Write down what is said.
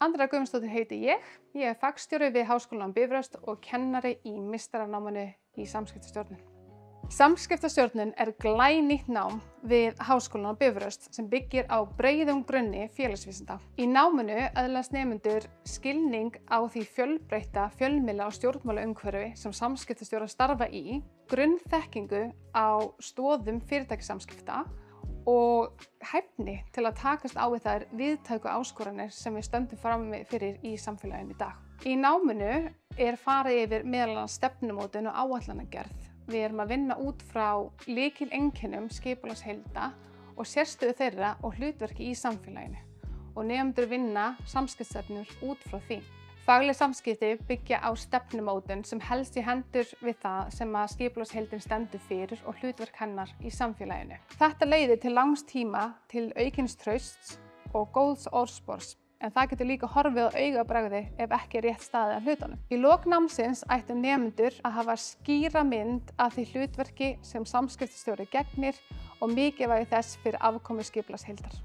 Andrea Guðmundsdóttir heiti ég. Ég er fagstjóri við Háskólann á Bifröst og kennari í meistaranáminu í samskiptastjórnun. Samskiptastjórnun er glænýtt nám við Háskólann á Bifröst sem byggir á breiðum grunni félagsvísinda. Í náminu öðlast nemendur skilning á því fjölbreytta fjölmiðla- og stjórnmálaumhverfi sem samskiptastjórar starfa í, grunnþekkingu á stoðum fyrirtækjasamskipta og hæfni til að takast á við þær víðtæku áskoranir sem við stöndum frammi fyrir í samfélaginu í dag. Í náminu er farið yfir meðal annars stefnumótun og áætlanagerð. Við erum að vinna út frá lykileinkennum skipulagsheilda og sérstöðu þeirra og hlutverki í samfélaginu og nemendur vinna samskiptastefnur út frá því. Fagleg samskipti byggja á stefnumótun sem helst í hendur við það sem að skipulagsheildin stendur fyrir og hlutverk hennar í samfélaginu. Þetta leiðir til langs tíma til aukins trausts og góðs orðspors, en það getur líka horfið á augabragði ef ekki er rétt staðið að hlutunum. Í lok námsins ættu nemendur að hafa skýra mynd af því hlutverki sem samskiptastjóri gegnir og mikilvægi þess fyrir afkomu skipulagsheildar.